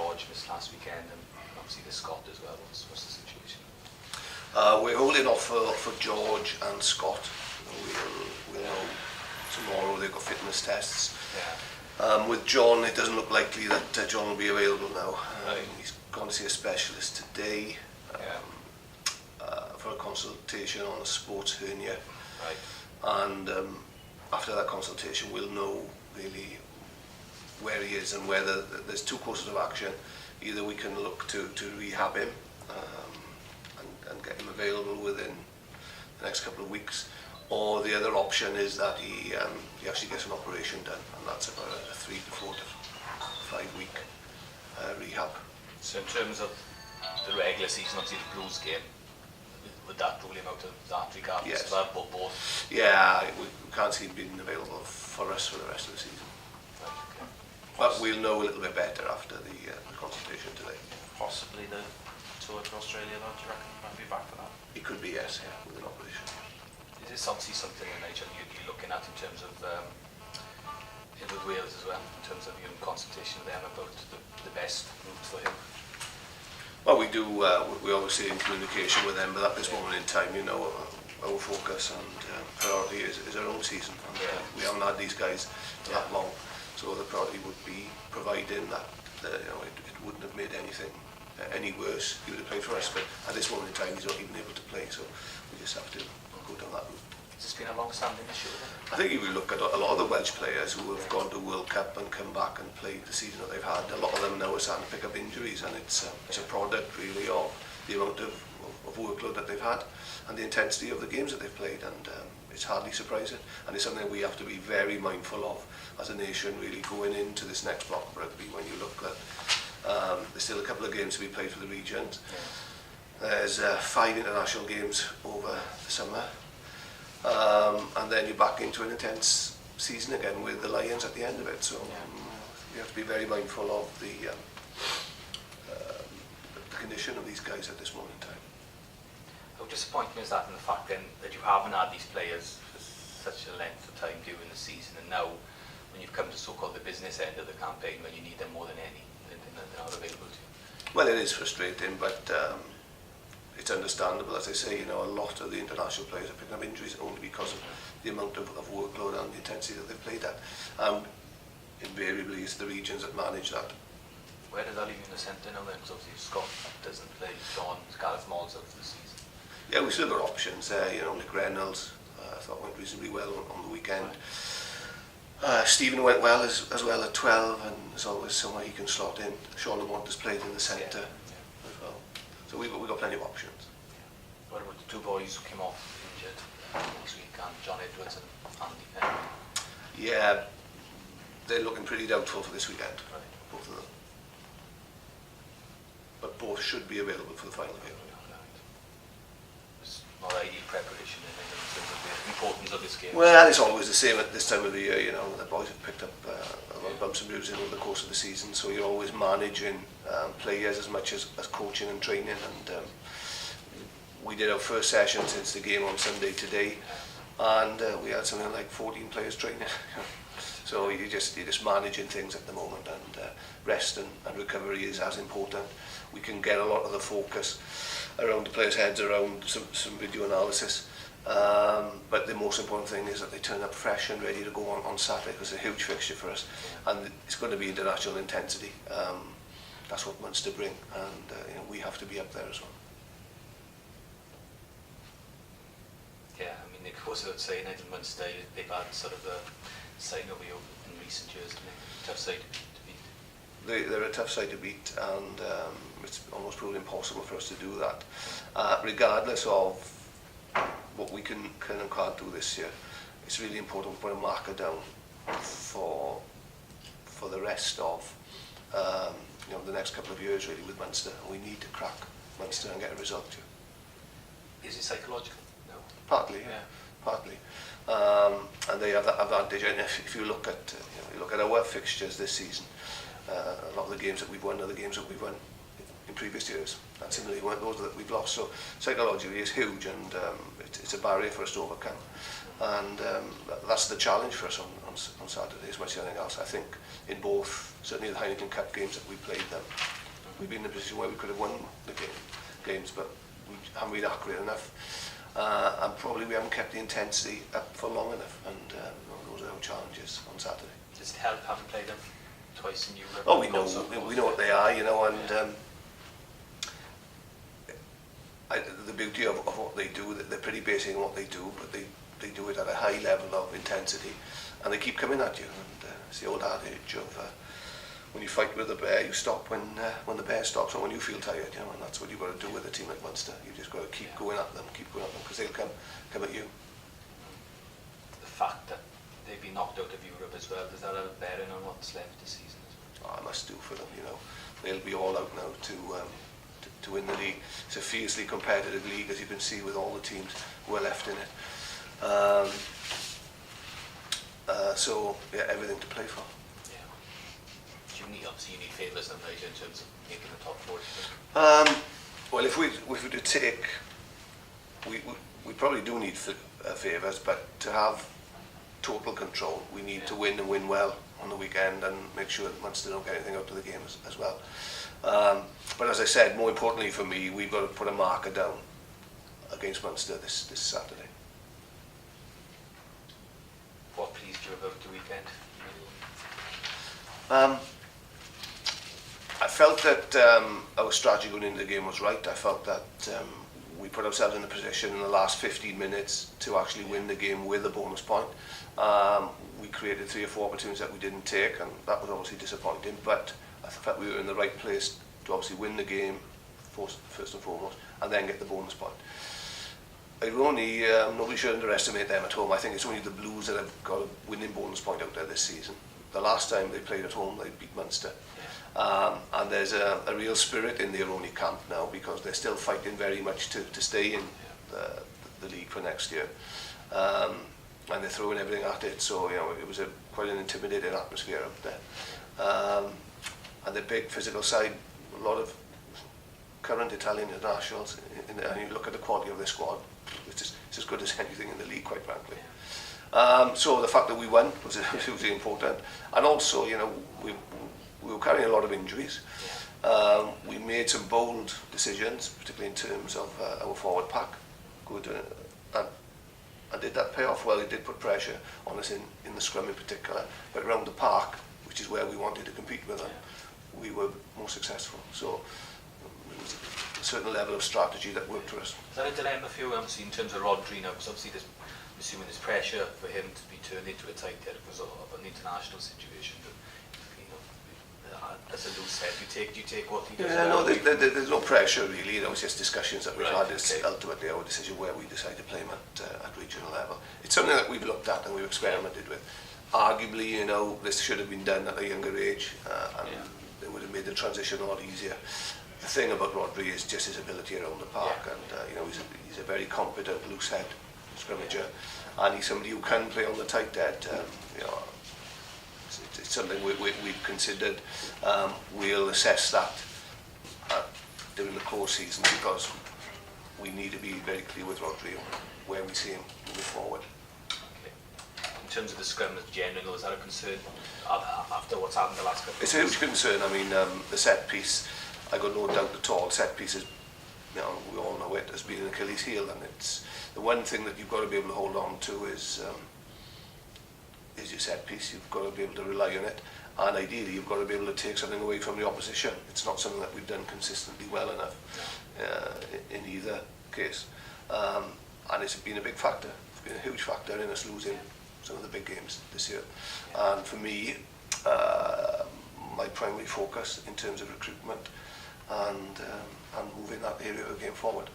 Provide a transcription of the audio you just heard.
George missed last weekend, and obviously the Scott as well. What's the situation? We're holding off for George and Scott. We'll know tomorrow. They've got fitness tests. Yeah. With John, it doesn't look likely that John will be available now. Right. He's gone to see a specialist today for a consultation on a sports hernia. Right. And after that consultation, we'll know really where he is and whether there's two courses of action. Either we can look to rehab him and get him available within the next couple of weeks, or the other option is that he actually gets an operation done, and that's about a 3 to 4 to 5 week rehab. So in terms of the regular season, obviously the Blues game, would that rule him out of that regardless? Yes. Of both? Yeah, we can't see him being available for us for the rest of the season. Right, okay. But we'll know a little bit better after the consultation today. Possibly the tour to Australia, though, do you reckon? Might be back for that. It could be, yes, yeah, with an operation. Is this obviously something that Nigel you're looking at in terms of with Wales as well, in terms of your consultation with them about the best route for him? Well, we do. We obviously in communication with them, but at this moment in time, you know, our focus and priority is our own season. And, we haven't had these guys that long, so the priority would be providing that you know it wouldn't have made anything any worse. He would have played for us, but at this moment in time, he's not even able to play. So we just have to go down that route. Has this been a long-standing issue with him? I think if we look at a lot of the Welsh players who have gone to World Cup and come back and played the season that they've had, a lot of them now are starting to pick up injuries, and it's a product really of the amount of workload that they've had and the intensity of the games that they've played, and it's hardly surprising, and it's something we have to be very mindful of as a nation, really going into this next block of rugby. When you look at there's still a couple of games to be played for the regions. There's 5 international games over the summer. And then you're back into an intense season again with the Lions at the end of it. So we have to be very mindful of the condition of these guys at this moment in time. How disappointing is that in the fact then that you haven't had these players for such a length of time during the season, and now when you've come to so-called the business end of the campaign, when you need them more than any, they're not available to you? Well, it is frustrating, but it's understandable. As I say, you know, a lot of the international players are picking up injuries only because of the amount of workload and the intensity that they've played at. Invariably, it's the regions that manage that. Where does that leave you in the centre now then? Because obviously Scott doesn't play, John, Scarlets out for the season. Yeah, we still got options there. You know, Nick Reynolds, I thought went reasonably well on the weekend. Stephen went well as well at 12, and there's always somewhere he can slot in. Sean Lamont has played in the centre as well. So we've got plenty of options. What about the two boys who came off injured last week, and John Edwards and Andy Penn? Yeah, they're looking pretty doubtful for this weekend, both of them. But both should be available for the final game. It's not ideal preparation in terms of the importance of this game. Well, it's always the same at this time of the year. You know, the boys have picked up a lot of bumps and bruises over the course of the season, so you're always managing players as much as coaching and training. And we did our first session since the game on Sunday today, and we had something like 14 players training. So you're just managing things at the moment, and rest and recovery is as important. We can get a lot of the focus around the players' heads around some video analysis, but the most important thing is that they turn up fresh and ready to go on Saturday, because it's a huge fixture for us, and it's going to be international intensity. That's what Munster bring, and you know, we have to be up there as well. Yeah, I mean, it goes without saying, in Munster, they've had sort of a sign over you in recent years, and they're a tough side to beat. They're a tough side to beat, and it's almost proved impossible for us to do that. Regardless of what we can and can't do this year, it's really important to put a marker down for the rest of you know, the next couple of years really with Munster. We need to crack Munster and get a result here. Is it psychological? No. Partly, yeah. Partly. And they have that advantage. And if you look at you look at our fixtures this season, a lot of the games that we've won are the games that we've won in previous years, and similarly those that we've lost. So psychologically it's huge, and it's a barrier for us to overcome, and that's the challenge for us on Saturday as much as anything else. I think in both, certainly the Heineken Cup games that we played them, we've been in a position where we could have won the games, but we haven't been accurate enough. And probably we haven't kept the intensity up for long enough, and those are our challenges on Saturday. Does it help having played them twice in Europe? Oh, we know what they are, and the beauty of what they do, that they're pretty basic in what they do, but they do it at a high level of intensity, and they keep coming at you. And it's the old adage of when you fight with a bear, you stop when the bear stops, or when you feel tired, and that's what you've got to do with a team like Munster. You've just got to keep going at them, because they'll come at you. The fact that they've been knocked out of Europe as well, does that have a bearing on what's left this season? I must do for them, They'll be all out now to win the league. It's a fiercely competitive league, as you can see, with all the teams who are left in it. So, everything to play for. Obviously you need favours now, Nigel, in terms of making the top four. Well, if we were to take, we probably do need favours, but to have total control, we need to win and win well on the weekend, and make sure that Munster don't get anything out of the game as well. But as I said, more importantly for me, we've got to put a marker down against Munster this Saturday. What pleased you about the weekend? I felt that our strategy going into the game was right. I felt that we put ourselves in a position in the last 15 minutes to actually win the game with a bonus point. We created 3 or 4 opportunities that we didn't take, and that was obviously disappointing, but I felt we were in the right place to obviously win the game first and foremost, and then get the bonus point. Nobody should underestimate them at home. I think it's only the Blues that have got a winning bonus point out there this season. The last time they played at home, they beat Munster. And there's a real spirit in the Aroni camp now, because they're still fighting very much to stay in the league for next year. And they're throwing everything at it, so it was quite an intimidating atmosphere up there. And the big physical side, a lot of current Italian internationals, and you look at the quality of their squad, it's as good as anything in the league, quite frankly. So the fact that we won was hugely important, and also we were carrying a lot of injuries. We made some bold decisions, particularly in terms of our forward pack. Good, and did that pay off? Well, it did put pressure on us in the scrum in particular, but around the park, which is where we wanted to compete with them, we were more successful. So it was a certain level of strategy that worked for us. Is that a dilemma for you, in terms of Rodri now? Because obviously I'm assuming there's pressure for him to be turned into a tight head because of an international situation. But, as a loose head, you take what he does. Yeah, no, there's no pressure really. It's just discussions that we've had. It's ultimately our decision where we decide to play him at regional level. It's something that we've looked at and we've experimented with. Arguably, this should have been done at a younger age, and it would have made the transition a lot easier. The thing about Rodri is just his ability around the park, and he's a very competent loose head scrummager, and he's somebody who can play on the tight head. It's something we've considered. We'll assess that during the core season, because we need to be very clear with Rodri where we see him moving forward. Okay. In terms of the scrum as general, is that a concern after what's happened the last couple of It's a huge concern. I mean, the set piece, I got no doubt at all, set pieces, we all know it, has been an Achilles heel, and it's the one thing that you've got to be able to hold on to is your set piece. You've got to be able to rely on it, and ideally you've got to be able to take something away from the opposition. It's not something that we've done consistently well enough in either case, and it's been a big factor. It's been a huge factor in us losing some of the big games this year. And for me, my primary focus in terms of recruitment and moving that area of the game forward.